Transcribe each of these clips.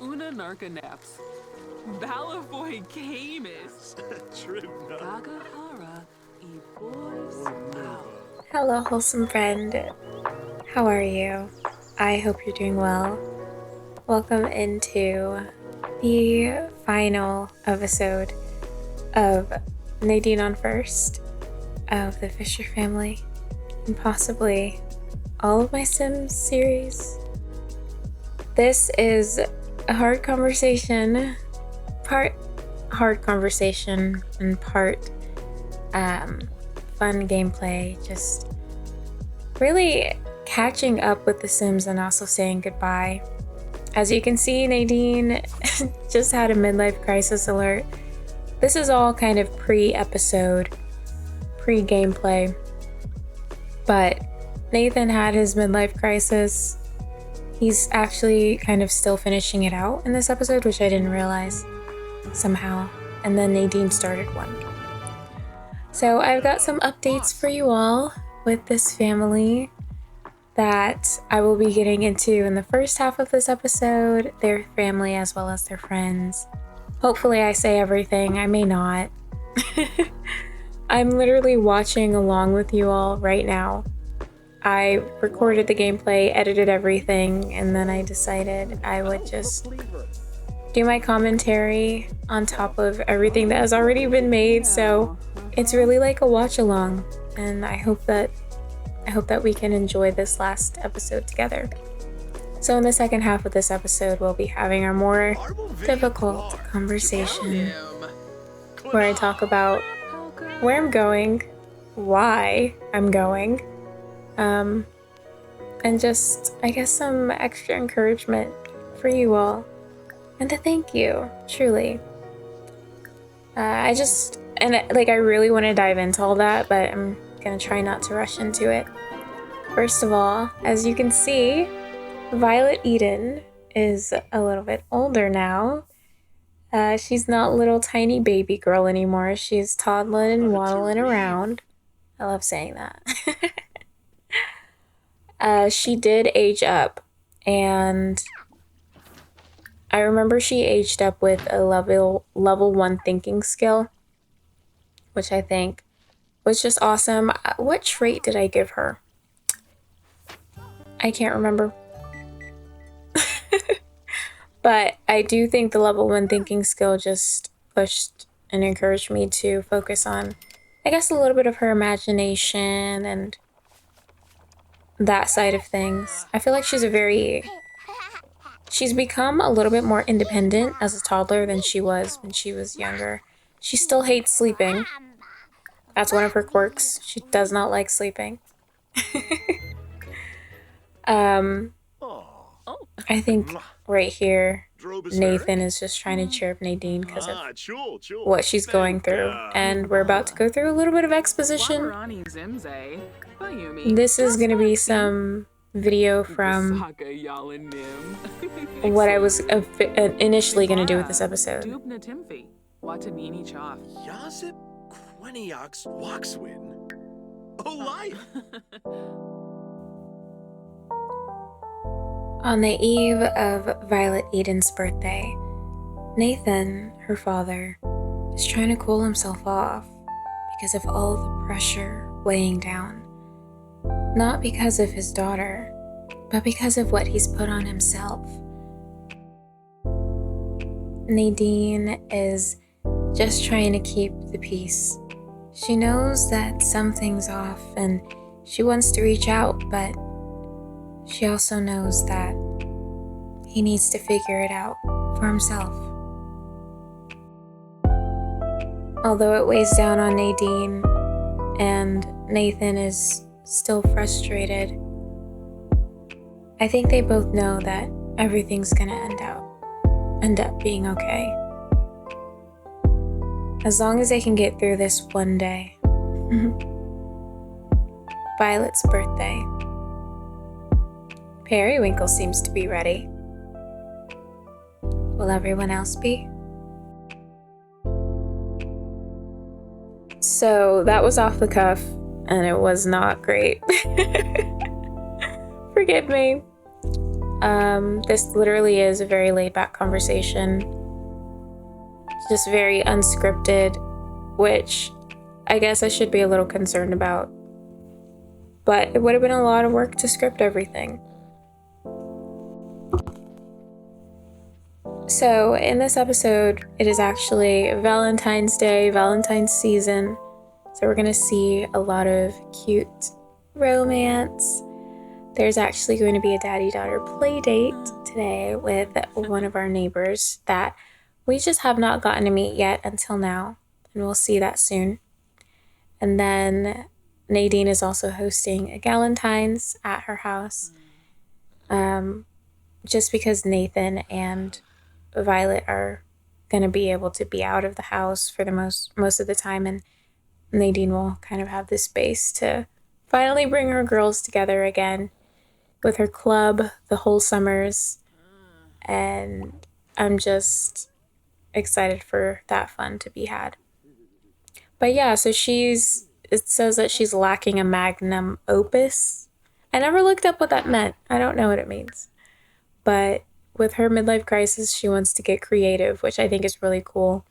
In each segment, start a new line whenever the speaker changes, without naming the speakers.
Una narca naps. Balavoy Camus.
True.
Bagahara e boys out.
Hello, wholesome friend. How are you? I hope you're doing well. Welcome into the final episode of Nadine on First of the Fisher family and possibly all of my Sims series. This is a hard conversation, part hard conversation and part fun gameplay, just really catching up with the Sims and also saying goodbye. As you can see, Nadine just had a midlife crisis alert. This is all kind of pre-episode, pre-gameplay, but Nathan had his midlife crisis. He's actually kind of still finishing it out in this episode, which I didn't realize somehow. And then Nadine started one. So I've got some updates for you all with this family that I will be getting into in the first half of this episode, their family as well as their friends. Hopefully I say everything, I may not. I'm literally watching along with you all right now. I recorded the gameplay, edited everything, and then I decided I would just do my commentary on top of everything that has already been made, so it's really like a watch along, and I hope that we can enjoy this last episode together. So in the second half of this episode, we'll be having our more difficult conversation where I talk about where I'm going, why I'm going, and just, I guess, some extra encouragement for you all. And to thank you, truly. I really want to dive into all that, but I'm gonna try not to rush into it. First of all, as you can see, Violet Eden is a little bit older now. She's not little tiny baby girl anymore. She's toddling and waddling around. I love saying that. She did age up, and I remember she aged up with a level 1 thinking skill, which I think was just awesome. What trait did I give her? I can't remember. But I do think the level 1 thinking skill just pushed and encouraged me to focus on, I guess, a little bit of her imagination and that side of things. I feel like she's become a little bit more independent as a toddler than she was when she was younger. She still hates sleeping. That's one of her quirks. She does not like sleeping. I think right here, Nathan is just trying to cheer up Nadine because of what she's going through. And we're about to go through a little bit of exposition. This is going to be some video from what I was initially going to do with this episode. On the eve of Violet Eden's birthday, Nathan, her father, is trying to cool himself off because of all the pressure weighing down. Not because of his daughter, but because of what he's put on himself. Nadine is just trying to keep the peace. She knows that something's off and she wants to reach out, but she also knows that he needs to figure it out for himself. Although it weighs down on Nadine and Nathan is still frustrated, I think they both know that everything's gonna end up being okay. As long as they can get through this one day. Violet's birthday. Periwinkle seems to be ready. Will everyone else be? So that was off the cuff, and it was not great. Forgive me. This literally is a very laid-back conversation, just very unscripted, which I guess I should be a little concerned about. But it would have been a lot of work to script everything. So in this episode, it is actually Valentine's Day, Valentine's season. So we're gonna see a lot of cute romance. There's actually going to be a daddy-daughter play date today with one of our neighbors that we just have not gotten to meet yet until now. And we'll see that soon. And then Nadine is also hosting a galentine's at her house. Just because Nathan and Violet are going to be able to be out of the house for the most of the time, and Nadine will kind of have the space to finally bring her girls together again with her club, the wholesomers, and I'm just excited for that fun to be had. But yeah, so it says that she's lacking a magnum opus. I never looked up what that meant. I don't know what it means. But with her midlife crisis, she wants to get creative, which I think is really cool.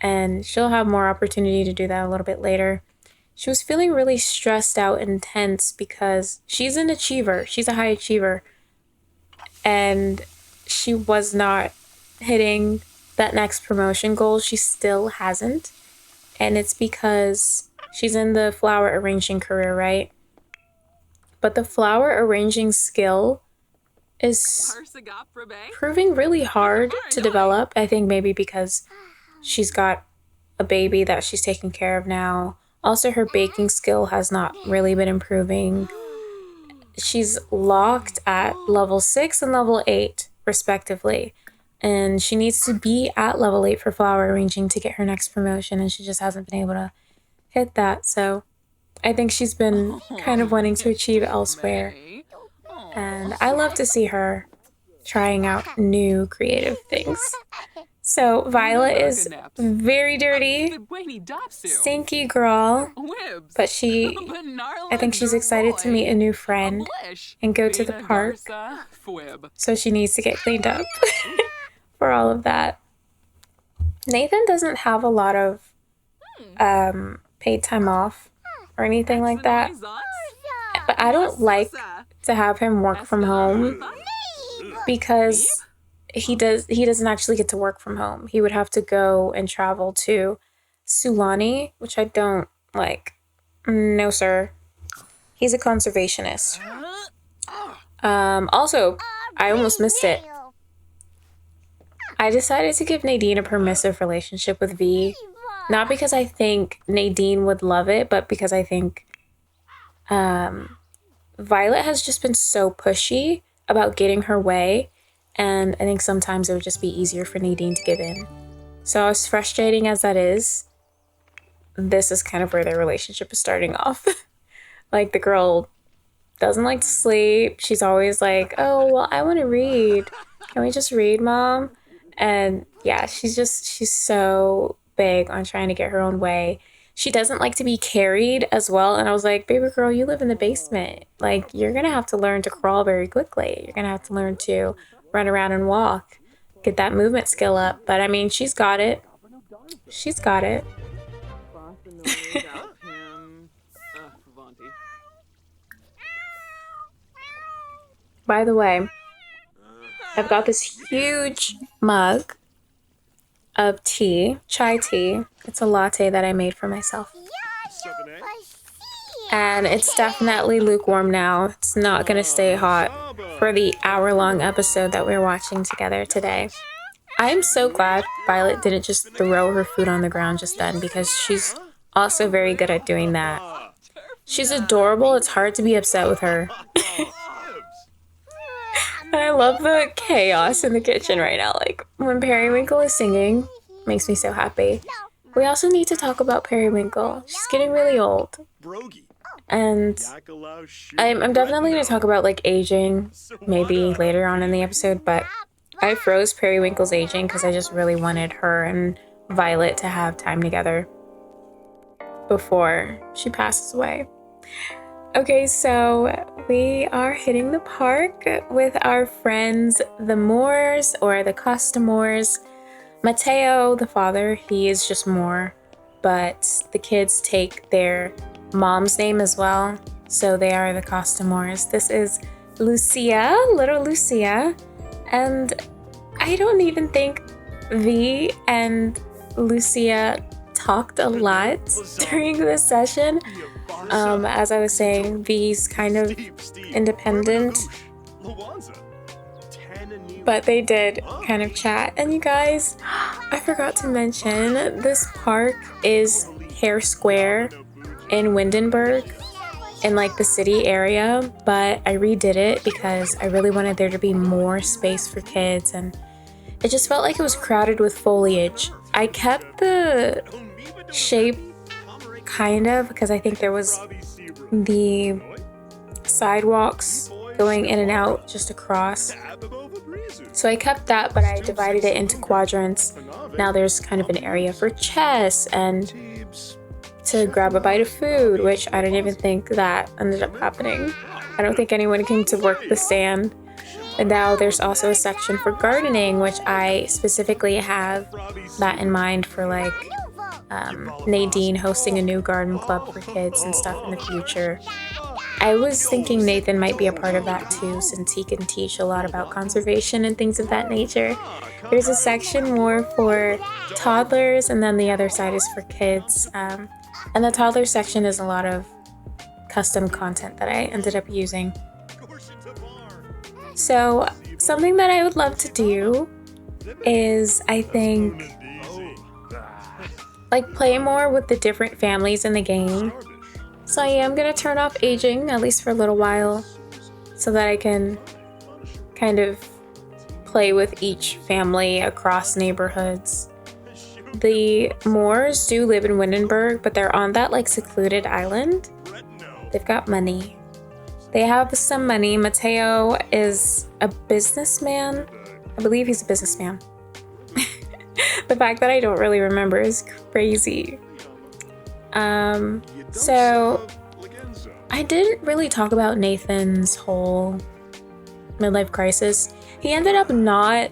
And she'll have more opportunity to do that a little bit later. She was feeling really stressed out and tense because she's an achiever. She's a high achiever. And she was not hitting that next promotion goal. She still hasn't. And it's because she's in the flower arranging career, right? But the flower arranging skill is proving really hard to develop. I think maybe because she's got a baby that she's taking care of now. Also, her baking skill has not really been improving. She's locked at level 6 and level 8, respectively. And she needs to be at level 8 for flower arranging to get her next promotion, and she just hasn't been able to hit that. So I think she's been kind of wanting to achieve elsewhere. And I love to see her trying out new creative things. So Violet is very dirty, stinky girl, but I think she's excited to meet a new friend and go to the park. So she needs to get cleaned up for all of that. Nathan doesn't have a lot of paid time off or anything like that. But I don't like to have him work from home because he doesn't actually get to work from home. He would have to go and travel to Sulani, which I don't like. No, sir. He's a conservationist. Also, I almost missed it. I decided to give Nadine a permissive relationship with V. Not because I think Nadine would love it, but because I think Violet has just been so pushy about getting her way. And I think sometimes it would just be easier for Nadine to give in. So as frustrating as that is, this is kind of where their relationship is starting off. Like, the girl doesn't like to sleep. She's always like, oh, well, I want to read. Can we just read, Mom? And yeah, she's so big on trying to get her own way. She doesn't like to be carried as well. And I was like, baby girl, you live in the basement. Like, you're going to have to learn to crawl very quickly. You're going to have to learn to run around and walk, get that movement skill up. But I mean, she's got it. She's got it. By the way, I've got this huge mug of tea, chai tea. It's a latte that I made for myself. And it's definitely lukewarm now. It's not going to stay hot for the hour-long episode that we're watching together today. I'm so glad Violet didn't just throw her food on the ground just then, because she's also very good at doing that. She's adorable. It's hard to be upset with her. I love the chaos in the kitchen right now. Like, when Periwinkle is singing, makes me so happy. We also need to talk about Periwinkle. She's getting really old. And I'm definitely going to talk about, like, aging maybe later on in the episode, but I froze Periwinkle's aging because I just really wanted her and Violet to have time together before she passes away. Okay, so we are hitting the park with our friends, the Moors or the Costumors. Mateo, the father, he is just Moor, but the kids take their mom's name as well, so they are the Costumors. This is Lucia, little Lucia, and I don't even think V and Lucia talked a lot during this session. As I was saying, V's kind of independent, but they did kind of chat. And you guys, I forgot to mention, this park is Hair Square in Windenburg, in like the city area, but I redid it because I really wanted there to be more space for kids, and it just felt like it was crowded with foliage. I kept the shape kind of because I think there was the sidewalks going in and out just across. So I kept that, but I divided it into quadrants. Now there's kind of an area for chess and to grab a bite of food, which I didn't even think that ended up happening. I don't think anyone came to work the stand. And now there's also a section for gardening, which I specifically have that in mind for like Nadine hosting a new garden club for kids and stuff in the future. I was thinking Nathan might be a part of that too, since he can teach a lot about conservation and things of that nature. There's a section more for toddlers, and then the other side is for kids. And the toddler section is a lot of custom content that I ended up using. So something that I would love to do is, I think, like play more with the different families in the game. So I am going to turn off aging, at least for a little while, so that I can kind of play with each family across neighborhoods. The Moors do live in Windenburg, but they're on that like secluded island. They've got money. They have some money. Mateo is a businessman. I believe he's a businessman. The fact that I don't really remember is crazy. So I didn't really talk about Nathan's whole midlife crisis. He ended up not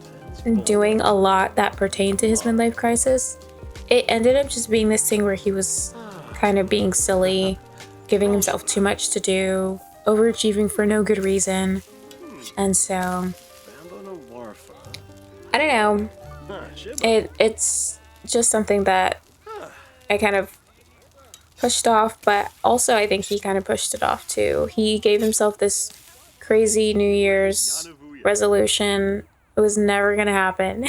doing a lot that pertained to his midlife crisis. It ended up just being this thing where he was kind of being silly, giving himself too much to do, overachieving for no good reason. And so I don't know. It's just something that I kind of pushed off, but also I think he kind of pushed it off too. He gave himself this crazy New Year's resolution. It was never gonna happen.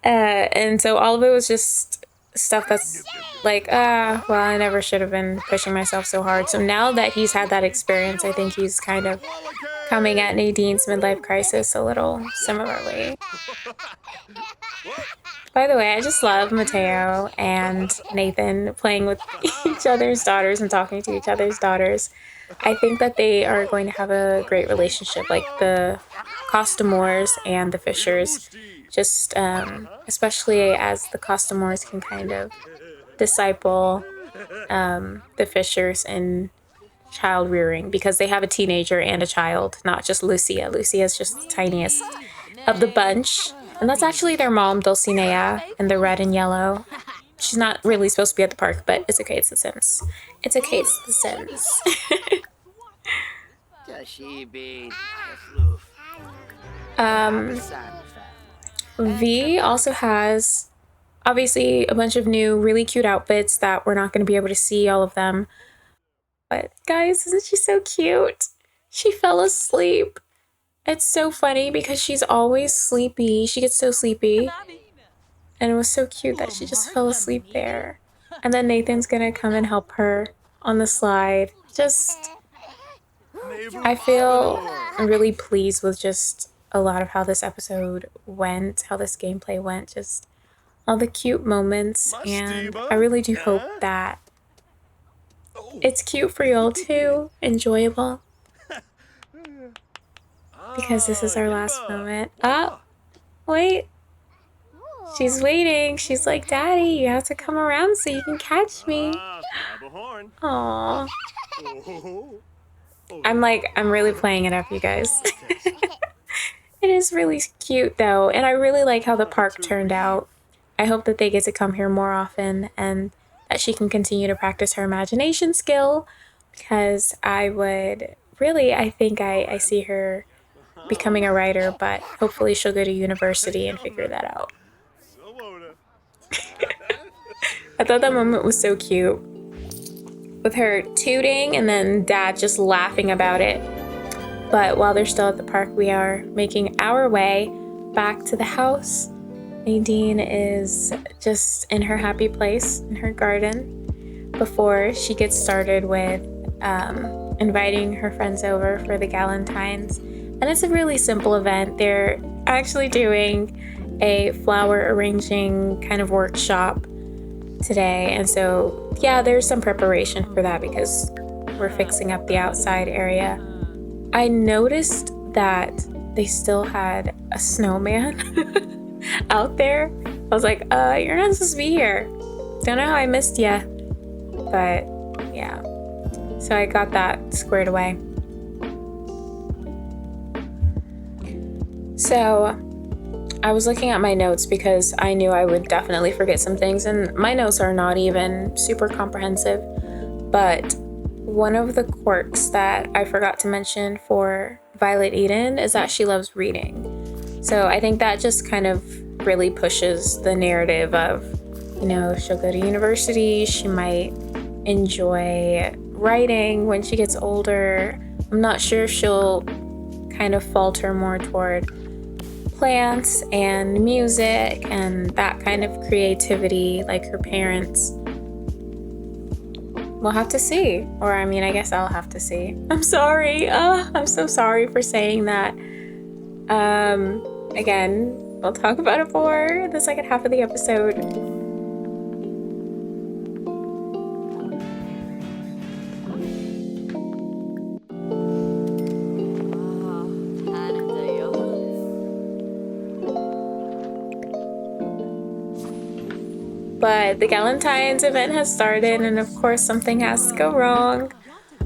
And so all of it was just stuff that's like, well, I never should have been pushing myself so hard. So now that he's had that experience, I think he's kind of coming at Nadine's midlife crisis a little similarly. By the way, I just love Mateo and Nathan playing with each other's daughters and talking to each other's daughters. I think that they are going to have a great relationship, like the Costumors and the Fishers, just especially as the Costumors can kind of disciple the Fishers in child rearing, because they have a teenager and a child, not just Lucia. Lucia is just the tiniest of the bunch. And that's actually their mom, Dulcinea, in the red and yellow. She's not really supposed to be at the park, but it's okay, it's The Sims. It's okay, it's The Sims. V also has, obviously, a bunch of new really cute outfits that we're not going to be able to see all of them. But guys, isn't she so cute? She fell asleep. It's so funny because she's always sleepy. She gets so sleepy. And it was so cute that she just fell asleep there. And then Nathan's gonna come and help her on the slide. Just, I feel really pleased with just a lot of how this episode went, how this gameplay went, just all the cute moments. And I really do hope that it's cute for y'all too, enjoyable. Because this is our last moment. Oh, wait. She's waiting. She's like, Daddy, you have to come around so you can catch me. Aww. I'm really playing it up, you guys. It is really cute though, and I really like how the park turned out. I hope that they get to come here more often and that she can continue to practice her imagination skill because I would really, I think I see her becoming a writer, but hopefully she'll go to university and figure that out. I thought that moment was so cute with her tooting and then dad just laughing about it. But while they're still at the park, we are making our way back to the house. Nadine is just in her happy place in her garden before she gets started with inviting her friends over for the galentines. And it's a really simple event. They're actually doing a flower arranging kind of workshop today. And so, yeah, there's some preparation for that because we're fixing up the outside area. I noticed that they still had a snowman out there. I was like, you're not supposed to be here. Don't know how I missed ya. But, yeah. So I got that squared away. So I was looking at my notes because I knew I would definitely forget some things, and my notes are not even super comprehensive. But one of the quirks that I forgot to mention for Violet Eden is that she loves reading. So I think that just kind of really pushes the narrative of, you know, she'll go to university, she might enjoy writing when she gets older. I'm not sure if she'll kind of falter more toward plants and music and that kind of creativity like her parents. We'll have to see. Or I mean, I guess I'll have to see. I'm sorry. I'm so sorry for saying that. Again, we'll talk about it more in the second half of the episode. But the Galentine's event has started, and of course something has to go wrong.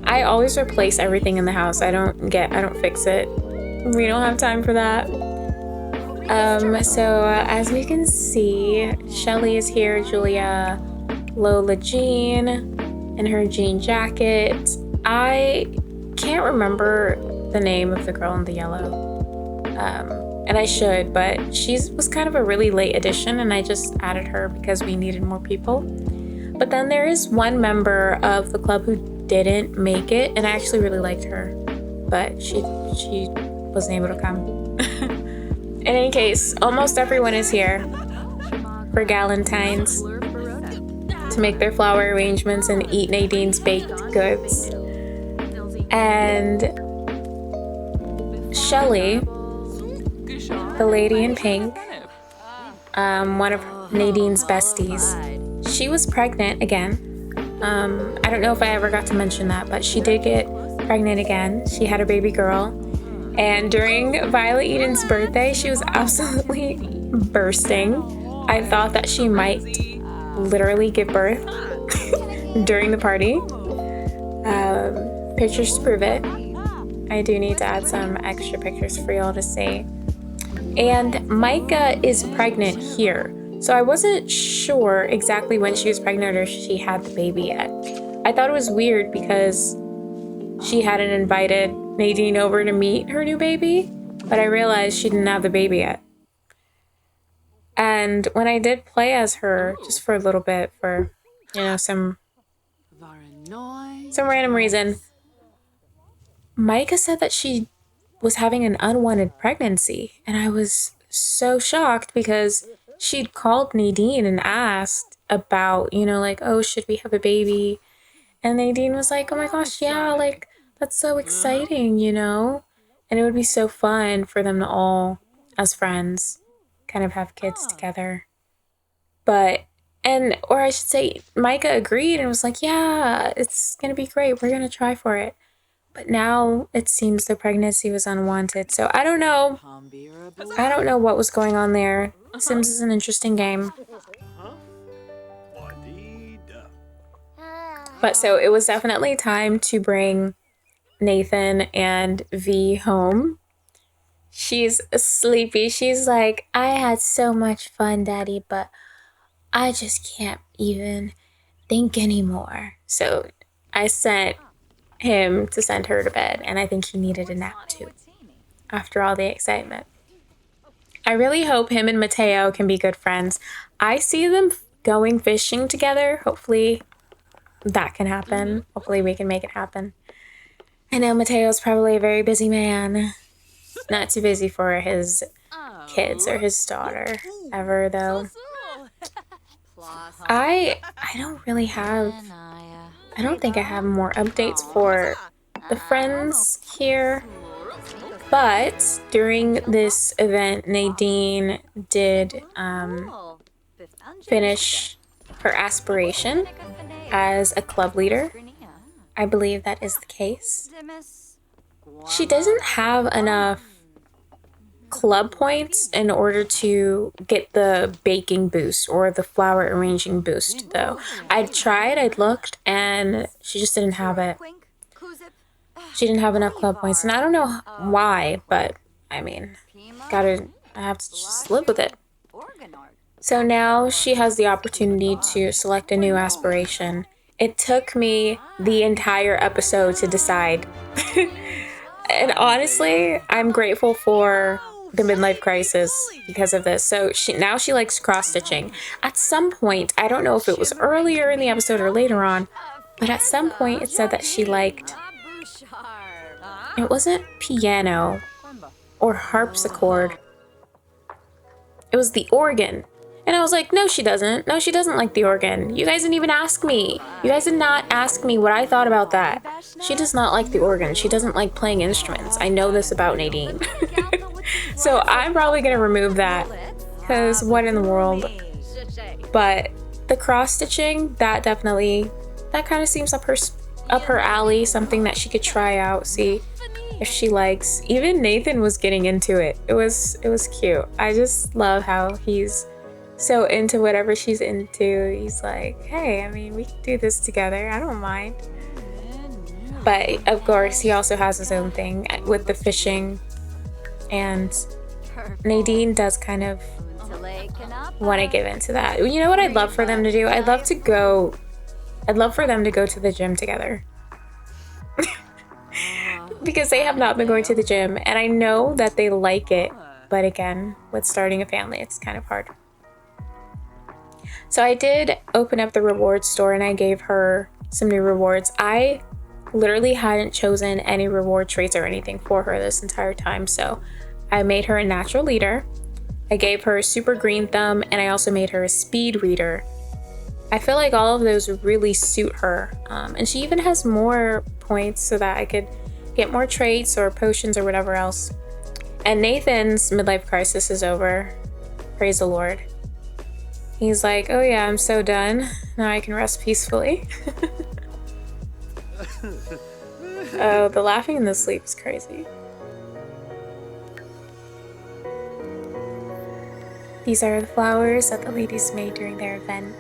I always replace everything in the house. I don't fix it. We don't have time for that. So as we can see, Shelly is here, Julia, Lola Jean, in her jean jacket. I can't remember the name of the girl in the yellow. And I should, but she was kind of a really late addition, and I just added her because we needed more people. But then there is one member of the club who didn't make it, and I actually really liked her, but she wasn't able to come. In any case, almost everyone is here for Galentine's to make their flower arrangements and eat Nadine's baked goods. And Shelly, the lady in pink, one of Nadine's besties, she was pregnant again. I don't know if I ever got to mention that, but she did get pregnant again. She had a baby girl. And during Violet Eden's birthday, she was absolutely bursting. I thought that she might literally give birth during the party. Pictures to prove it. I do need to add some extra pictures for y'all to see. And Micah is pregnant here. So I wasn't sure exactly when she was pregnant or if she had the baby yet. I thought it was weird because she hadn't invited Nadine over to meet her new baby, but I realized she didn't have the baby yet. And when I did play as her, just for a little bit, for, you know, some random reason, Micah said that she was having an unwanted pregnancy, and I was so shocked because she'd called Nadine and asked about, you know, like, oh, should we have a baby? And Nadine was like, oh my gosh, yeah, like, that's so exciting, you know? And it would be so fun for them to all, as friends, kind of have kids together. Or I should say, Micah agreed and was like, yeah, it's gonna be great. We're gonna try for it. But now it seems the pregnancy was unwanted. So I don't know. I don't know what was going on there. Sims is an interesting game. But so it was definitely time to bring Nathan and V home. She's sleepy. She's like, I had so much fun, Daddy, but I just can't even think anymore. So I sent him to send her to bed, and I think he needed a nap too after all the excitement. I really hope him and Mateo can be good friends. I see them going fishing together. Hopefully that can happen. Hopefully we can make it happen. I know Mateo's probably a very busy man. Not too busy for his kids or his daughter ever, though. I don't really have... I don't think I have more updates for the friends here. But during this event, Nadine did finish her aspiration as a club leader. I believe that is the case. She doesn't have enough club points in order to get the baking boost or the flower arranging boost, though. I'd tried, I'd looked, and she just didn't have it. She didn't have enough club points, and I don't know why, but I mean, I have to just live with it. So now she has the opportunity to select a new aspiration. It took me the entire episode to decide. And honestly, I'm grateful for the midlife crisis because of this. So now she likes cross-stitching. At some point, I don't know if it was earlier in the episode or later on, but at some point it said that she liked... It wasn't piano or harpsichord. It was the organ. And I was like, no, she doesn't. No, she doesn't like the organ. You guys didn't even ask me. You guys did not ask me what I thought about that. She does not like the organ. She doesn't like playing instruments. I know this about Nadine. So I'm probably going to remove that. Because what in the world? But the cross-stitching, that kind of seems up her alley. Something that she could try out, see if she likes. Even Nathan was getting into it. It was cute. I just love how he's so into whatever she's into. He's like, hey, I mean, we can do this together. I don't mind. But of course, he also has his own thing with the fishing. And Nadine does kind of want to give into that. You know what I'd love for them to do? I'd love for them to go to the gym together. Because they have not been going to the gym. And I know that they like it. But again, with starting a family, it's kind of hard. So I did open up the reward store and I gave her some new rewards. I literally hadn't chosen any reward traits or anything for her this entire time. So I made her a natural leader. I gave her a super green thumb, and I also made her a speed reader. I feel like all of those really suit her. And she even has more points so that I could get more traits or potions or whatever else. And Nathan's midlife crisis is over. Praise the Lord. He's like, oh yeah, I'm so done. Now I can rest peacefully. Oh, the laughing in the sleep is crazy. These are the flowers that the ladies made during their event.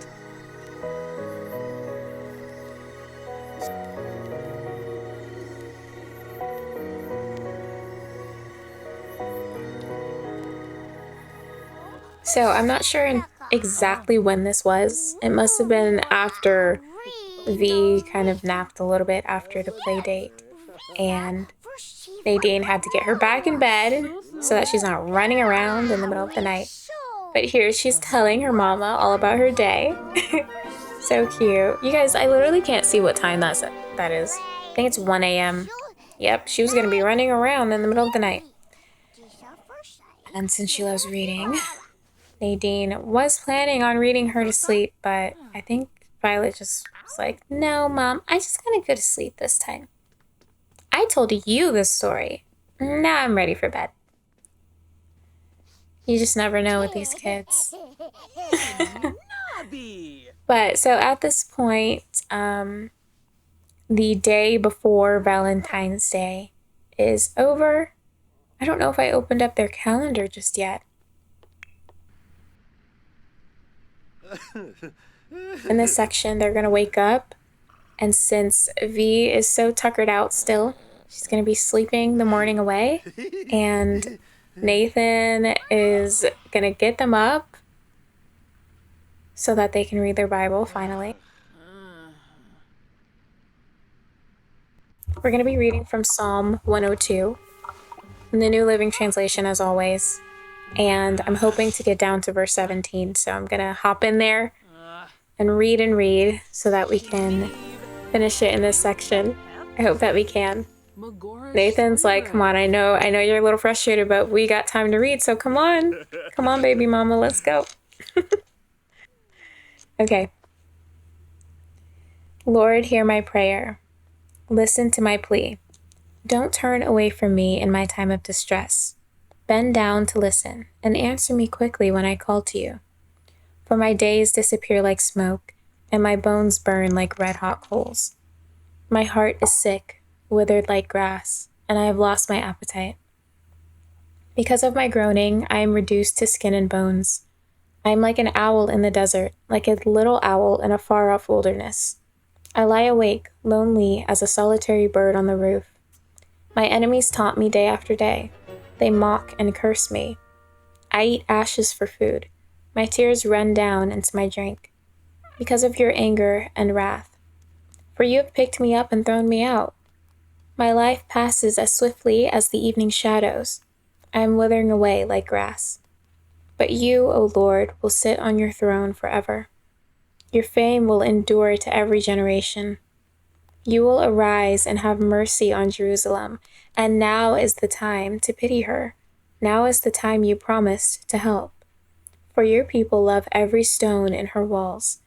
So I'm not sure exactly when this was. It must have been after V kind of napped a little bit after the play date. And Nadine had to get her back in bed so that she's not running around in the middle of the night. But here she's telling her mama all about her day. So cute. You guys, I literally can't see what time that is. I think it's 1 a.m. Yep, she was going to be running around in the middle of the night. And since she loves reading, Nadine was planning on reading her to sleep, but I think Violet just was like, no, Mom, I just gotta go to sleep this time. I told you this story. Now I'm ready for bed. You just never know with these kids. But so at this point, the day before Valentine's Day is over. I don't know if I opened up their calendar just yet. In this section, they're going to wake up And since V is so tuckered out still, she's going to be sleeping the morning away. And Nathan is going to get them up so that they can read their Bible finally. We're going to be reading from Psalm 102 in the New Living Translation, as always. And I'm hoping to get down to verse 17, so I'm going to hop in there and read so that we can finish it in this section. I hope that we can. Nathan's like, come on, I know you're a little frustrated, but we got time to read, so come on. Come on, baby mama, let's go. Okay. Lord, hear my prayer. Listen to my plea. Don't turn away from me in my time of distress. Bend down to listen and answer me quickly when I call to you. For my days disappear like smoke, and my bones burn like red-hot coals. My heart is sick, withered like grass, and I have lost my appetite. Because of my groaning, I am reduced to skin and bones. I am like an owl in the desert, like a little owl in a far-off wilderness. I lie awake, lonely as a solitary bird on the roof. My enemies taunt me day after day. They mock and curse me. I eat ashes for food. My tears run down into my drink, because of your anger and wrath. For you have picked me up and thrown me out. My life passes as swiftly as the evening shadows. I am withering away like grass. But you, O Lord, will sit on your throne forever. Your fame will endure to every generation. You will arise and have mercy on Jerusalem, and now is the time to pity her. Now is the time you promised to help. For your people love every stone in her walls,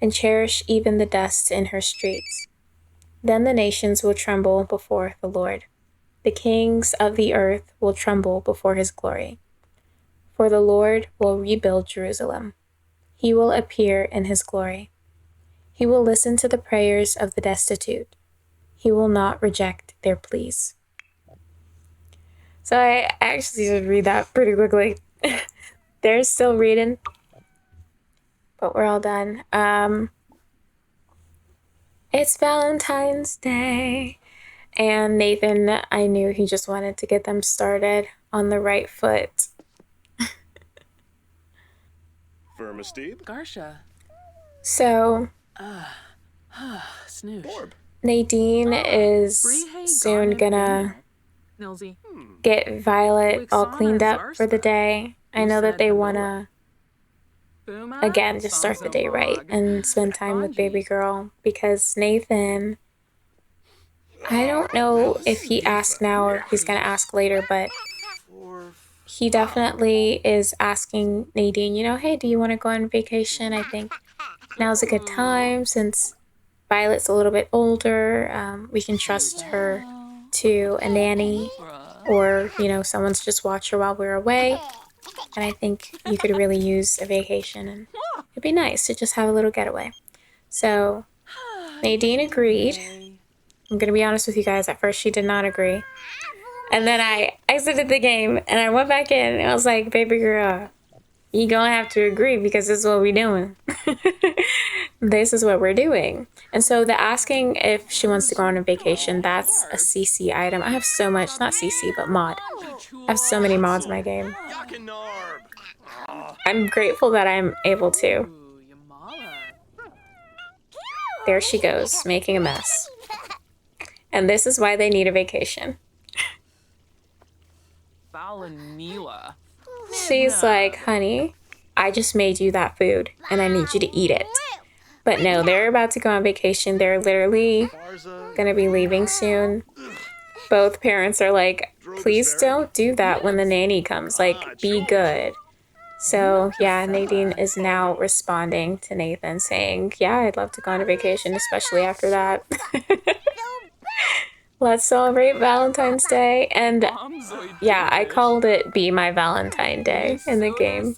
and cherish even the dust in her streets. Then the nations will tremble before the Lord. The kings of the earth will tremble before his glory. For the Lord will rebuild Jerusalem. He will appear in his glory. He will listen to the prayers of the destitute. He will not reject their pleas. So I actually should read that pretty quickly. They're still reading, but we're all done. It's Valentine's Day. And Nathan, I knew he just wanted to get them started on the right foot.
Garsha.
So,
Snoosh.
Nadine is soon gonna get Violet all cleaned up for the day. I know that they wanna, again, just start the day right and spend time with baby girl, because Nathan, I don't know if he asked now or if he's gonna ask later, but he definitely is asking Nadine, hey, do you want to go on vacation? I think now's a good time since Violet's a little bit older. We can trust her to a nanny, or, someone's just watch her while we're away. And I think you could really use a vacation, and it'd be nice to just have a little getaway. So Nadine agreed. I'm going to be honest with you guys, at first she did not agree. And then I exited the game and I went back in and I was like, baby girl, you gonna have to agree because this is what we're doing. This is what we're doing. And so the asking if she wants to go on a vacation, that's a CC item. I have so much, not CC, but mod. I have so many mods in my game. I'm grateful that I'm able to. There she goes, making a mess. And this is why they need a vacation. She's like, honey, I just made you that food and I need you to eat it. But no, they're about to go on vacation. They're literally gonna be leaving soon. Both parents are like, please don't do that when the nanny comes. Like, be good. So yeah, Nadine is now responding to Nathan saying, yeah, I'd love to go on a vacation, especially after that. Let's celebrate Valentine's Day. And yeah, I called it Be My Valentine Day in the game.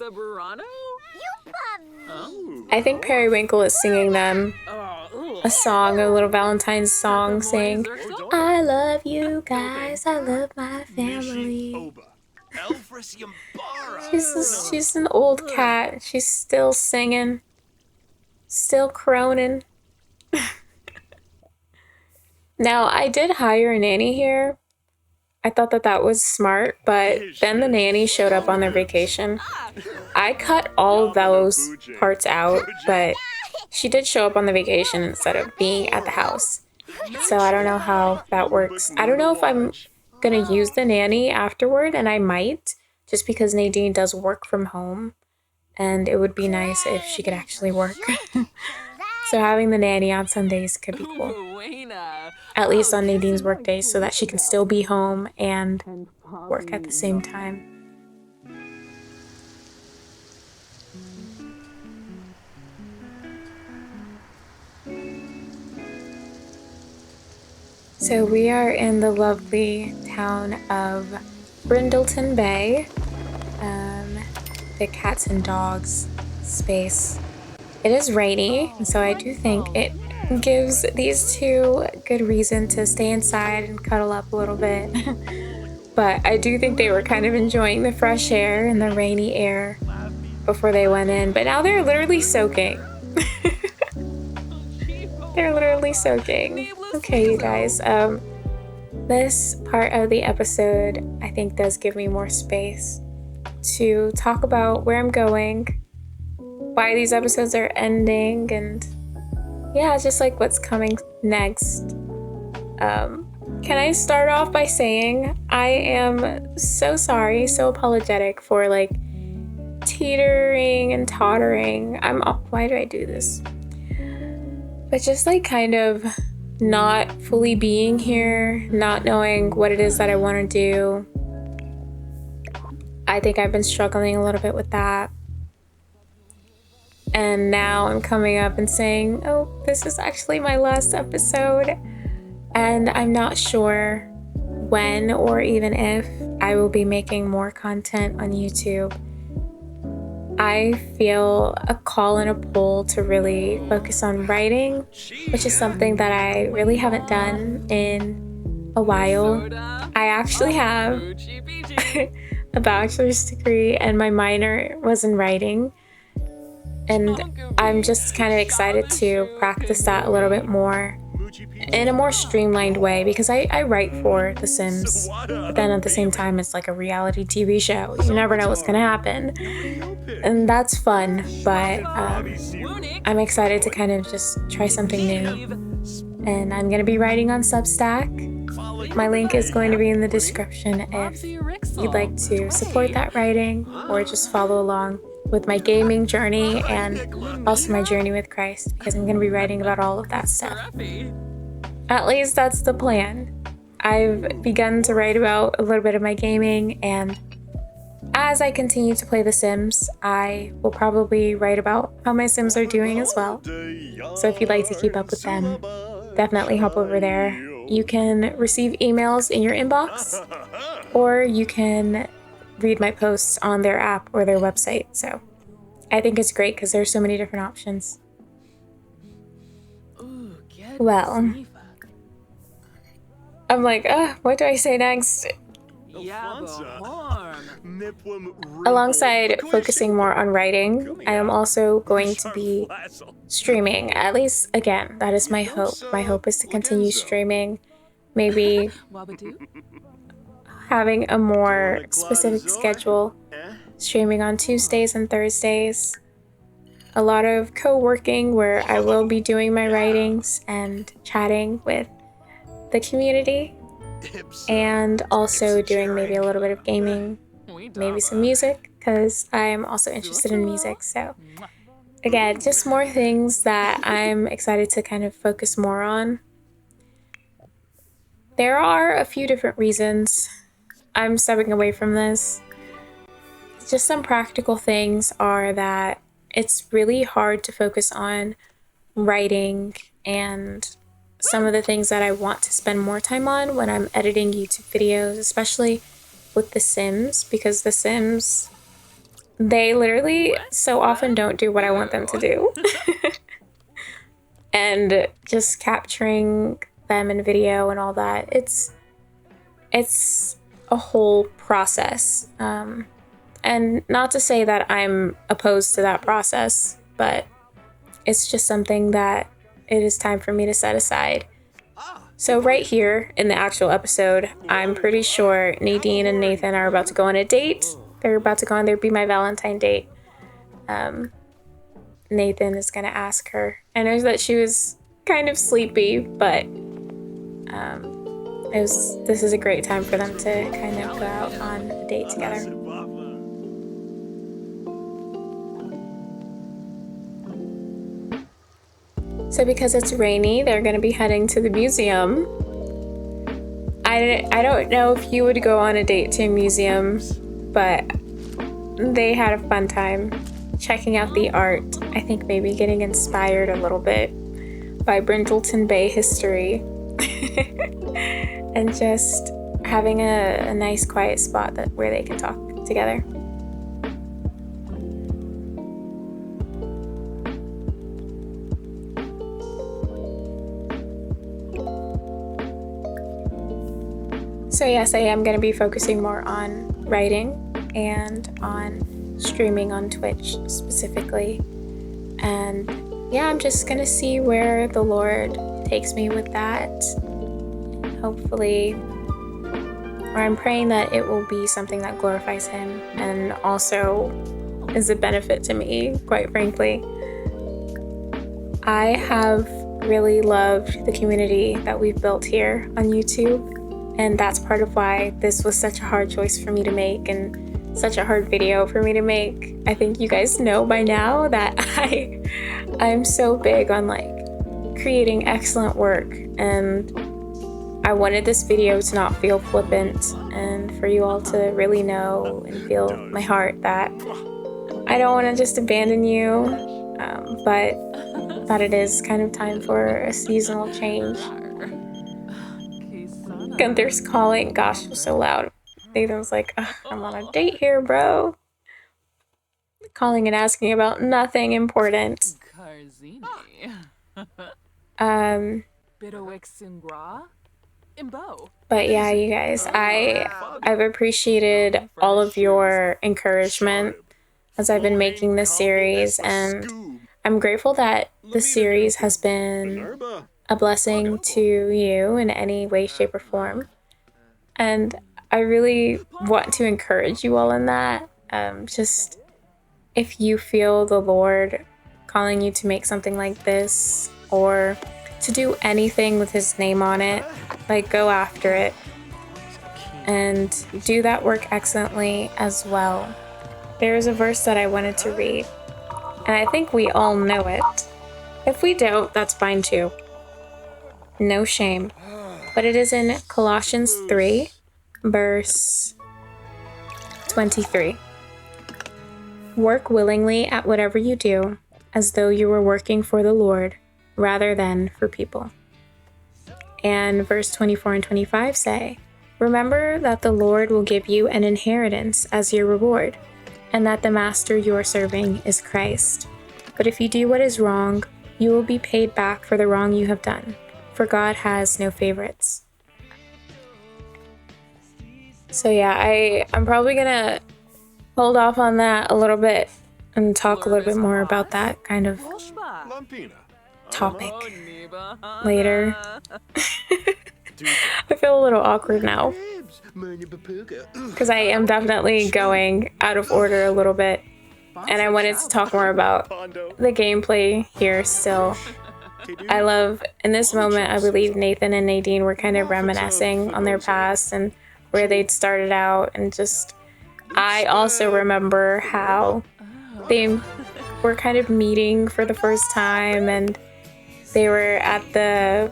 I think Periwinkle is singing them a song, a little Valentine's song, saying, I love you guys, I love my family. She's an old cat. She's still singing, still croning. Now, I did hire a nanny here. I thought that that was smart, but then the nanny showed up on their vacation. I cut all of those parts out, but she did show up on the vacation instead of being at the house. So I don't know how that works. I don't know if I'm gonna use the nanny afterward, and I might, just because Nadine does work from home, and it would be nice if she could actually work. So having the nanny on Sundays could be cool. At least on Nadine's work days, so that she can still be home and work at the same time. So we are in the lovely town of Brindleton Bay, the cats and dogs space. It is rainy, and so I do think it gives these two good reason to stay inside and cuddle up a little bit. But I do think they were kind of enjoying the fresh air and the rainy air before they went in. But now they're literally soaking. They're literally soaking. Okay, you guys. This part of the episode, I think, does give me more space to talk about where I'm going, why these episodes are ending, and yeah, just like what's coming next. Can I start off by saying I am so sorry, so apologetic for like teetering and tottering. Why do I do this? But just like kind of not fully being here, not knowing what it is that I want to do. I think I've been struggling a little bit with that. And now I'm coming up and saying, oh, this is actually my last episode. And I'm not sure when or even if I will be making more content on YouTube. I feel a call and a pull to really focus on writing, which is something that I really haven't done in a while. I actually have a bachelor's degree and my minor was in writing. And I'm just kind of excited to practice that a little bit more in a more streamlined way, because I write for The Sims, but then at the same time it's like a reality TV show. You never know what's gonna happen, and that's fun, but I'm excited to kind of just try something new. And I'm gonna be writing on Substack. My link is going to be in the description if you'd like to support that writing or just follow along with my gaming journey and also my journey with Christ, because I'm going to be writing about all of that stuff. At least that's the plan. I've begun to write about a little bit of my gaming, and as I continue to play The Sims, I will probably write about how my Sims are doing as well. So if you'd like to keep up with them, definitely hop over there. You can receive emails in your inbox, or you can read my posts on their app or their website. So I think it's great because there's so many different options. Well, I'm like, what do I say next? Alongside focusing more on writing, I am also going to be streaming. At least, again, that is my hope. My hope is to continue streaming, maybe having a more specific schedule, streaming on Tuesdays and Thursdays. A lot of co-working where I will be doing my writings and chatting with the community, and also doing maybe a little bit of gaming, maybe some music, because I'm also interested in music. So again, just more things that I'm excited to kind of focus more on. There are a few different reasons I'm stepping away from this. Just some practical things are that it's really hard to focus on writing and some of the things that I want to spend more time on when I'm editing YouTube videos, especially with The Sims, because The Sims, they literally so often don't do what I want them to do. And just capturing them in video and all that, it's a whole process. And not to say that I'm opposed to that process, but it's just something that it is time for me to set aside. So right here in the actual episode, I'm pretty sure Nadine and Nathan are about to go on a date. They're about to go on their Be My Valentine date. Nathan is going to ask her. I know that she was kind of sleepy, but this is a great time for them to kind of go out on a date together. So because it's rainy, they're going to be heading to the museum. I don't know if you would go on a date to a museum, but they had a fun time checking out the art. I think maybe getting inspired a little bit by Brindleton Bay history. And just having a nice quiet spot where they can talk together. So yes, I am going to be focusing more on writing and on streaming on Twitch specifically. And yeah, I'm just going to see where the Lord takes me with that. Hopefully, or I'm praying that it will be something that glorifies Him and also is a benefit to me, quite frankly. I have really loved the community that we've built here on YouTube. And that's part of why this was such a hard choice for me to make and such a hard video for me to make. I think you guys know by now that I'm so big on creating excellent work, and I wanted this video to not feel flippant and for you all to really know and feel my heart that I don't want to just abandon you, but that it is kind of time for a seasonal change. Gunther's calling. Gosh, it was so loud. Nathan's like, I'm on a date here, bro. Calling and asking about nothing important. But yeah, you guys, I've appreciated all of your encouragement as I've been making this series, and I'm grateful that the series has been a blessing to you in any way, shape, or form. And I really want to encourage you all in that. Just if you feel the Lord calling you to make something like this or to do anything with His name on it, go after it and do that work excellently as well. There's a verse that I wanted to read, and I think we all know it. If we don't, that's fine too. No shame. But it is in Colossians 3, verse 23. Work willingly at whatever you do, as though you were working for the Lord, rather than for people. And verse 24 and 25 say, remember that the Lord will give you an inheritance as your reward, and that the master you are serving is Christ. But if you do what is wrong, you will be paid back for the wrong you have done. For God has no favorites. So yeah, I'm probably gonna hold off on that a little bit and talk a little bit more about that kind of topic later. I feel a little awkward now because I am definitely going out of order a little bit, and I wanted to talk more about the gameplay here still. I love, in this moment, I believe Nathan and Nadine were kind of reminiscing on their past and where they'd started out, and just, I also remember how they were kind of meeting for the first time, and they were at the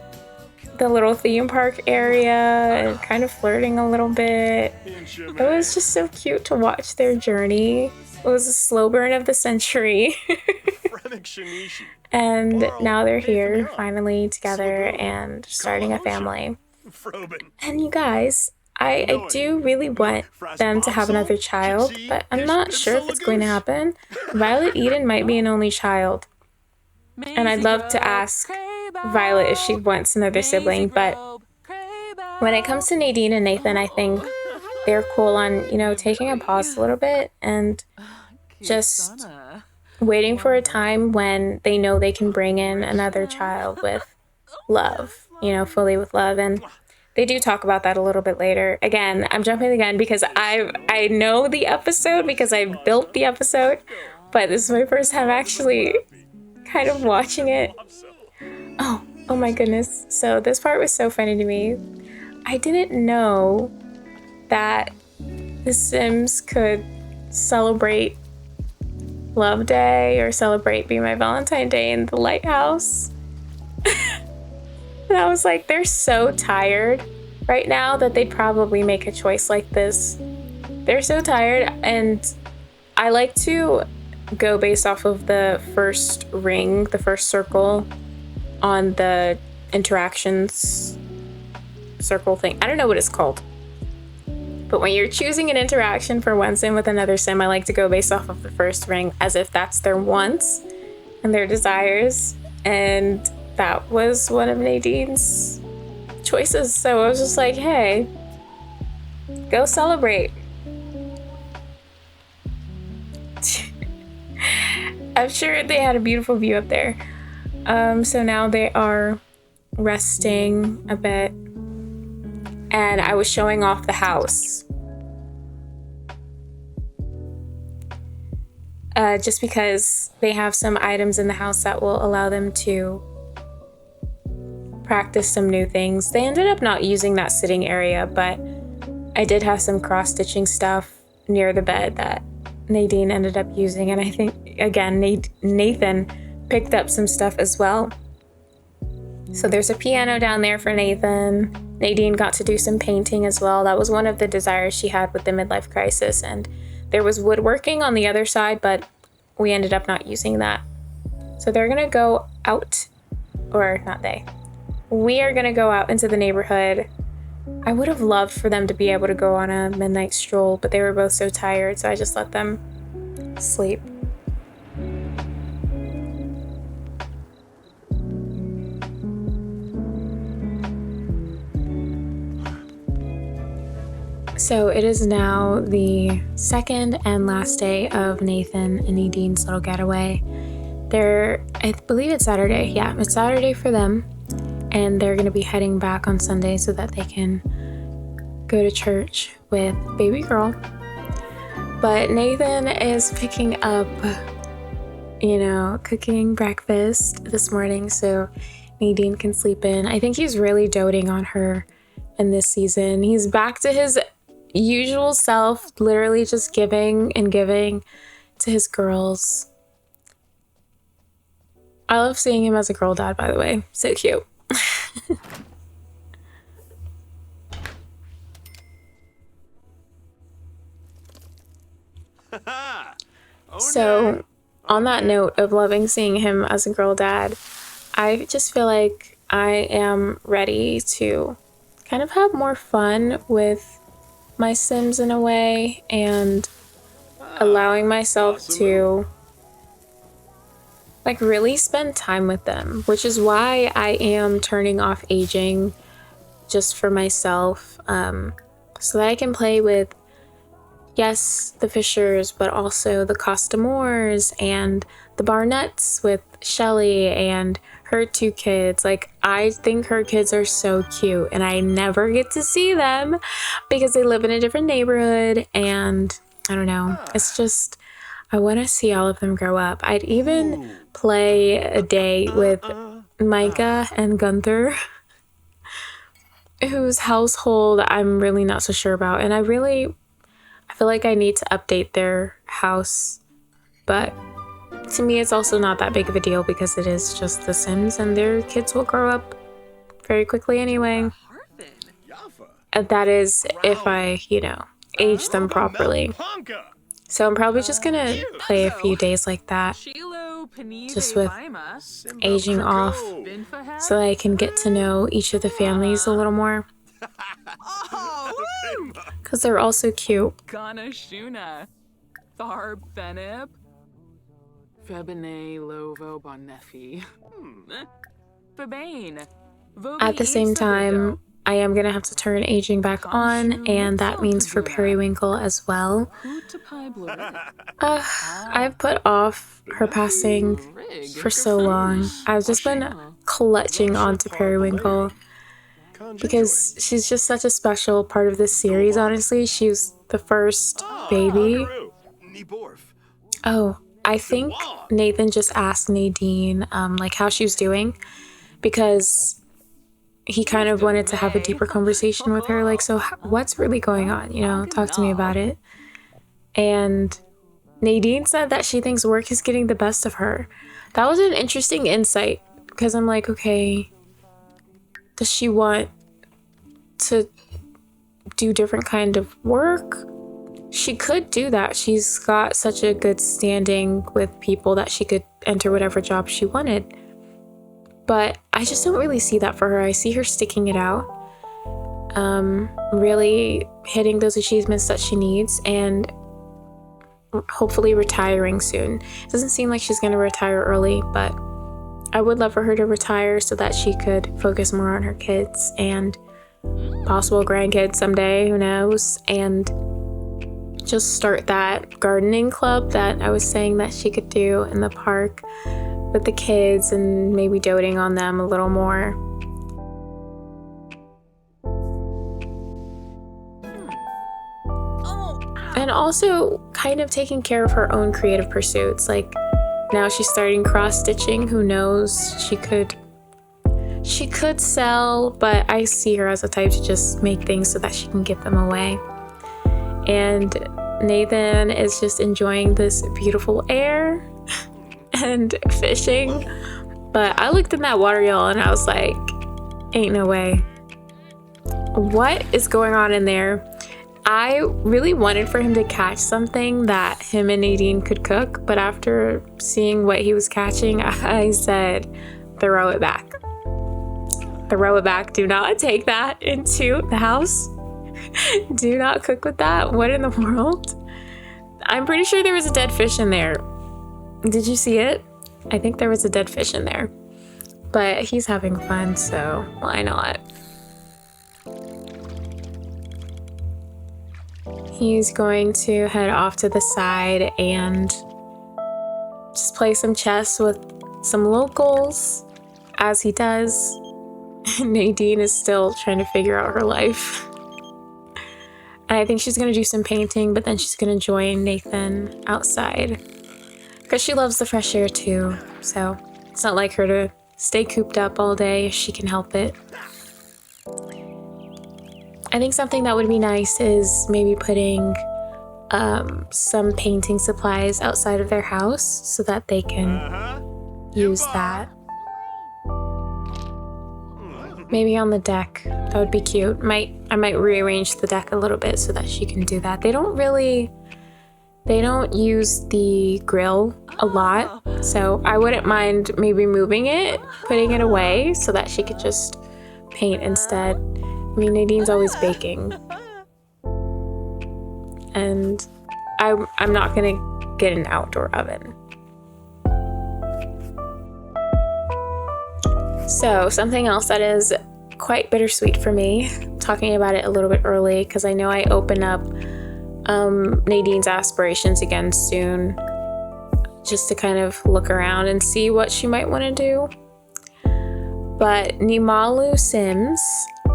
little theme park area and kind of flirting a little bit. It was just so cute to watch their journey. It was a slow burn of the century. And now they're here, finally together and starting a family. And you guys, I do really want them to have another child, but I'm not sure if it's going to happen. Violet Eden might be an only child. And I'd love to ask Violet if she wants another sibling, but when it comes to Nadine and Nathan, I think they're cool on, taking a pause a little bit and just waiting for a time when they know they can bring in another child with love fully with love. And they do talk about that a little bit later. Again, I'm jumping the gun because I know the episode because I built the episode, but this is my first time actually kind of watching it. Oh my goodness. So this part was so funny to me. I didn't know that the Sims could celebrate Love Day or celebrate Be My Valentine Day in the lighthouse. And I was like, they're so tired right now that they'd probably make a choice like this. They're so tired, and I like to go based off of the first ring, the first circle on the interactions circle thing. I don't know what it's called. But when you're choosing an interaction for one sim with another sim, I like to go based off of the first ring as if that's their wants and their desires. And that was one of Nadine's choices. So I was just like, hey, go celebrate. I'm sure they had a beautiful view up there. So now they are resting a bit. And I was showing off the house. Just because they have some items in the house that will allow them to practice some new things. They ended up not using that sitting area, but I did have some cross-stitching stuff near the bed that Nadine ended up using. And I think, again, Nathan picked up some stuff as well. So there's a piano down there for Nathan. Nadine got to do some painting as well. That was one of the desires she had with the midlife crisis. And there was woodworking on the other side, but we ended up not using that. So they're gonna go out, or not they. We are gonna go out into the neighborhood. I would have loved for them to be able to go on a midnight stroll, but they were both so tired, so I just let them sleep. So it is now the second and last day of Nathan and Nadine's little getaway. I believe it's Saturday. Yeah, it's Saturday for them. And they're going to be heading back on Sunday so that they can go to church with baby girl. But Nathan is picking up, cooking breakfast this morning so Nadine can sleep in. I think he's really doting on her in this season. He's back to his usual self, literally just giving and giving to his girls. I love seeing him as a girl dad, by the way. So cute. So, on that note of loving seeing him as a girl dad, I just feel like I am ready to kind of have more fun with my Sims in a way, and allowing myself to really spend time with them, which is why I am turning off aging just for myself, so that I can play with, yes, the Fishers, but also the Costamores and the Barnetts with Shelly and her two kids. I think her kids are so cute, and I never get to see them because they live in a different neighborhood, and I don't know. It's just, I want to see all of them grow up. I'd even play a day with Micah and Gunther, whose household I'm really not so sure about, and I feel like I need to update their house, but to me, it's also not that big of a deal because it is just The Sims, and their kids will grow up very quickly anyway. And that is if I, age them properly. So I'm probably just gonna play a few days like that, just with aging off, so that I can get to know each of the families a little more. Because they're all so cute. At the same time, I am going to have to turn aging back on, and that means for Periwinkle as well. I've put off her passing for so long. I've just been clutching onto Periwinkle. because she's just such a special part of this series, honestly. She was the first baby. Oh, I think Nathan just asked Nadine, like, how she was doing, because he kind of wanted to have a deeper conversation with her. Like, so what's really going on? You know, talk to me about it. And Nadine said that she thinks work is getting the best of her. That was an interesting insight, because I'm like, okay, does she want to do different kind of work? She could do that. She's got such a good standing with people that she could enter whatever job she wanted. But I just don't really see that for her. I see her sticking it out, really hitting those achievements that she needs, and hopefully retiring soon. It doesn't seem like she's going to retire early, but I would love for her to retire so that she could focus more on her kids and possible grandkids someday, who knows, and just start that gardening club that I was saying that she could do in the park with the kids and maybe doting on them a little more. And also kind of taking care of her own creative pursuits. Like, now she's starting cross-stitching. Who knows? She could sell, but I see her as a type to just make things so that she can give them away. And Nathan is just enjoying this beautiful air and fishing. But I looked in that water, y'all, and I was like, ain't no way. What is going on in there? I really wanted for him to catch something that him and Nadine could cook, but after seeing what he was catching, I said, throw it back. Throw it back. Do not take that into the house. Do not cook with that. What in the world? I'm pretty sure there was a dead fish in there. Did you see it? I think there was a dead fish in there. But he's having fun, so why not? He's going to head off to the side and just play some chess with some locals, as he does. Nadine is still trying to figure out her life. And I think she's going to do some painting, but then she's going to join Nathan outside, because she loves the fresh air too. So it's not like her to stay cooped up all day if she can help it. I think something that would be nice is maybe putting some painting supplies outside of their house so that they can use that. Maybe on the deck. That would be cute. I might rearrange the deck a little bit so that she can do that. They don't use the grill a lot, so I wouldn't mind maybe moving it, putting it away so that she could just paint instead. I mean, Nadine's always baking, and I'm not gonna get an outdoor oven. So something else that is quite bittersweet for me, talking about it a little bit early, because I know I open up Nadine's aspirations again soon, just to kind of look around and see what she might want to do. But Nimalu Sims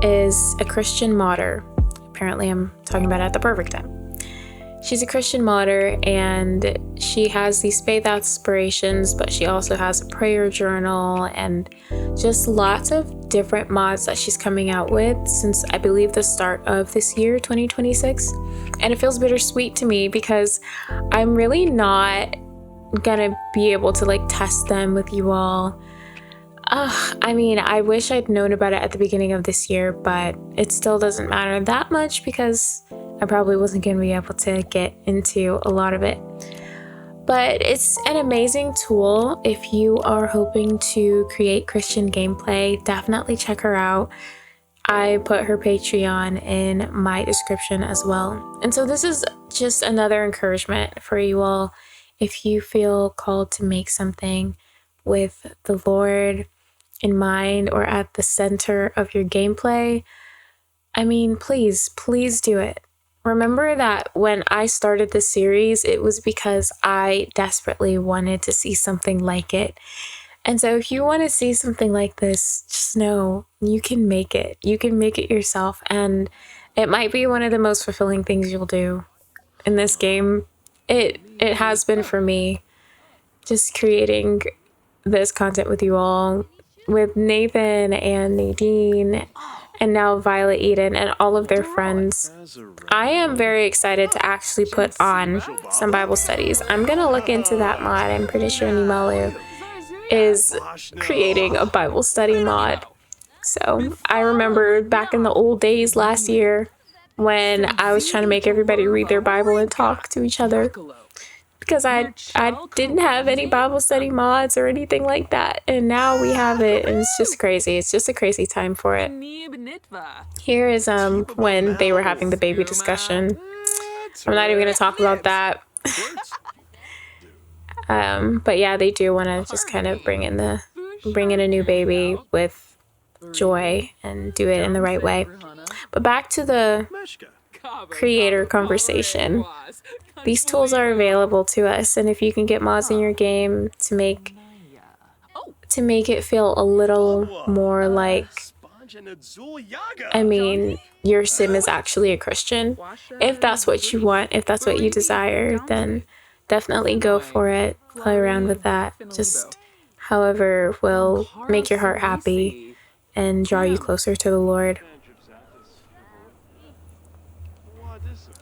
is a Christian modder. Apparently I'm talking about it at the perfect time. She's a Christian modder, and she has these faith aspirations, but she also has a prayer journal and just lots of different mods that she's coming out with since I believe the start of this year, 2026. And it feels bittersweet to me because I'm really not gonna be able to like test them with you all. I mean, I wish I'd known about it at the beginning of this year, but it still doesn't matter that much because I probably wasn't going to be able to get into a lot of it. But it's an amazing tool if you are hoping to create Christian gameplay. Definitely check her out. I put her Patreon in my description as well. And so this is just another encouragement for you all. If you feel called to make something with the Lord in mind or at the center of your gameplay, I mean, please do it. Remember that when I started this series, it was because I desperately wanted to see something like it. And so if you want to see something like this, just know you can make it. You can make it yourself. And it might be one of the most fulfilling things you'll do in this game. It has been for me, just creating this content with you all, with Nathan and Nadine, and now Violet, Eden, and all of their friends. I am very excited to actually put on some Bible studies. I'm gonna look into that mod. I'm pretty sure Nimalu is creating a Bible study mod. So I remember back in the old days last year when I was trying to make everybody read their Bible and talk to each other, because I didn't have any Bible study mods or anything like that, and now we have it, and it's just crazy. It's just a crazy time for it. Here is when they were having the baby discussion. I'm not even gonna talk about that. But yeah, they do want to just kind of bring in a new baby with joy and do it in the right way. But back to the creator conversation. These tools are available to us, and if you can get mods in your game to make it feel a little more like, I mean, your sim is actually a Christian. If that's what you want, if that's what you desire, then definitely go for it. Play around with that. Just however will make your heart happy and draw you closer to the Lord.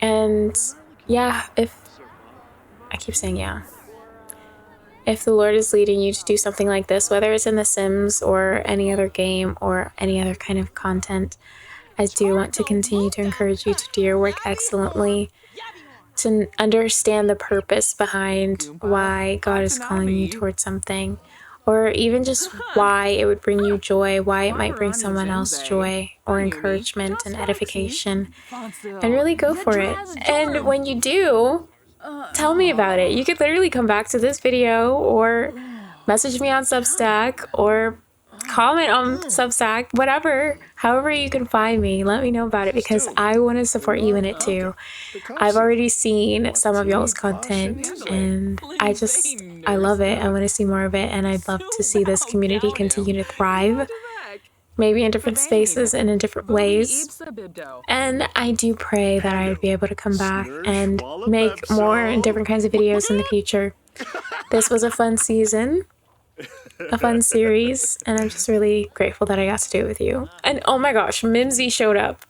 And yeah, if the Lord is leading you to do something like this, whether it's in The Sims or any other game or any other kind of content, I do want to continue to encourage you to do your work excellently, to understand the purpose behind why God is calling you towards something, or even just why it would bring you joy, why it might bring someone else joy or encouragement and edification, and really go for it. And when you do, tell me about it. You could literally come back to this video or message me on Substack or comment on Substack, whatever, however you can find me. Let me know about it, because I want to support you in it too. I've already seen some of y'all's content and I love it. I want to see more of it, and I'd love to see this community continue to thrive, maybe in different spaces and in different ways. And I do pray that I would be able to come back and make more and different kinds of videos in the future. This was a fun season, a fun series, and I'm just really grateful that I got to do it with you. And oh my gosh, Mimsy showed up.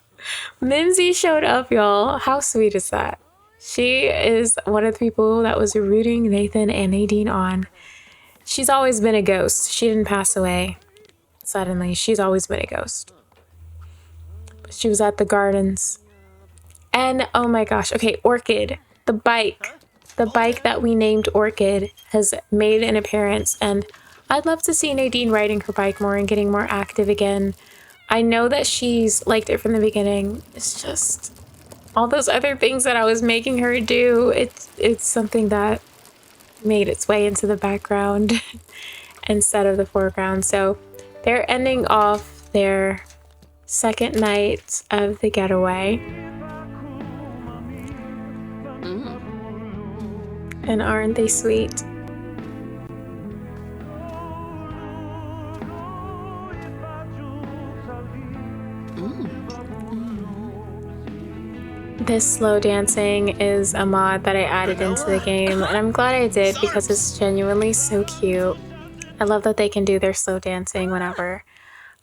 Mimsy showed up, y'all. How sweet is that? She is one of the people that was rooting Nathan and Nadine on. She's always been a ghost. She didn't pass away suddenly. She's always been a ghost. But she was at the gardens. And oh my gosh, okay, Orchid, the bike that we named Orchid has made an appearance, and I'd love to see Nadine riding her bike more and getting more active again. I know that she's liked it from the beginning. It's just all those other things that I was making her do. It's something that made its way into the background instead of the foreground. So they're ending off their second night of the getaway. And aren't they sweet? This slow dancing is a mod that I added into the game, and I'm glad I did because it's genuinely so cute. I love that they can do their slow dancing whenever.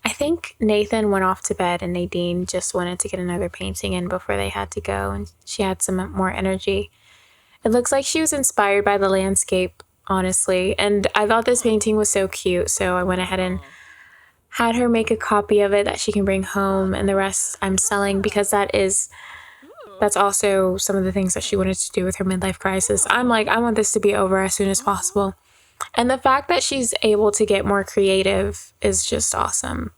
I think Nathan went off to bed and Nadine just wanted to get another painting in before they had to go, and she had some more energy. It looks like she was inspired by the landscape, honestly, and I thought this painting was so cute, so I went ahead and had her make a copy of it that she can bring home, and the rest I'm selling because that's also some of the things that she wanted to do with her midlife crisis. I'm like, I want this to be over as soon as possible. And the fact that she's able to get more creative is just awesome.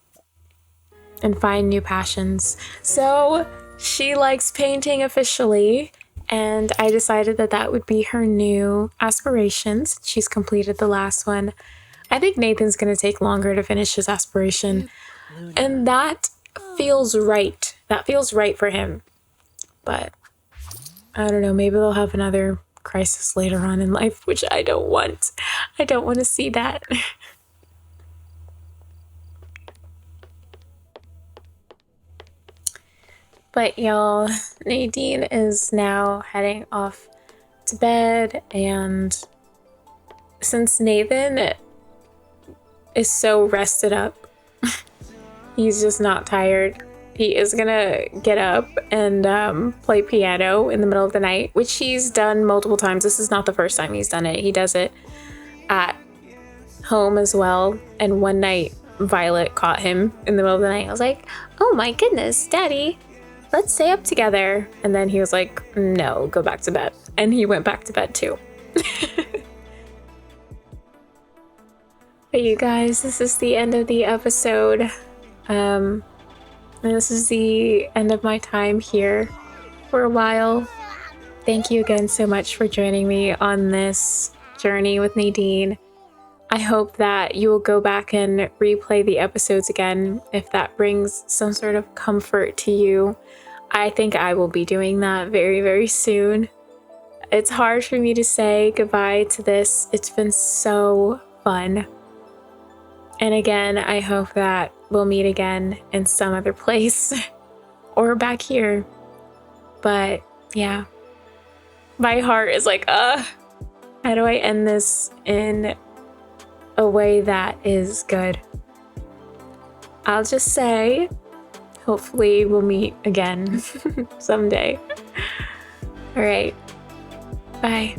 And find new passions. So she likes painting officially, and I decided that that would be her new aspirations. She's completed the last one. I think Nathan's going to take longer to finish his aspiration. And that feels right. That feels right for him. But I don't know, maybe they'll have another crisis later on in life, which I don't want. I don't want to see that. But y'all, Nadine is now heading off to bed, and since Nathan is so rested up, he's just not tired. He is gonna get up and play piano in the middle of the night, which he's done multiple times. This is not the first time he's done it. He does it at home as well. And one night, Violet caught him in the middle of the night. I was like, oh my goodness, Daddy, let's stay up together. And then he was like, no, go back to bed. And he went back to bed too. But you guys, this is the end of the episode. And this is the end of my time here for a while. Thank you again so much for joining me on this journey with Nadine. I hope that you will go back and replay the episodes again if that brings some sort of comfort to you. I think I will be doing that very, very soon. It's hard for me to say goodbye to this. It's been so fun. And again, I hope that we'll meet again in some other place or back here. But yeah, my heart is like, how do I end this in a way that is good? I'll just say, hopefully we'll meet again someday. All right, bye.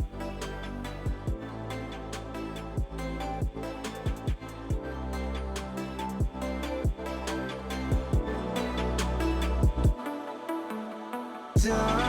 Done.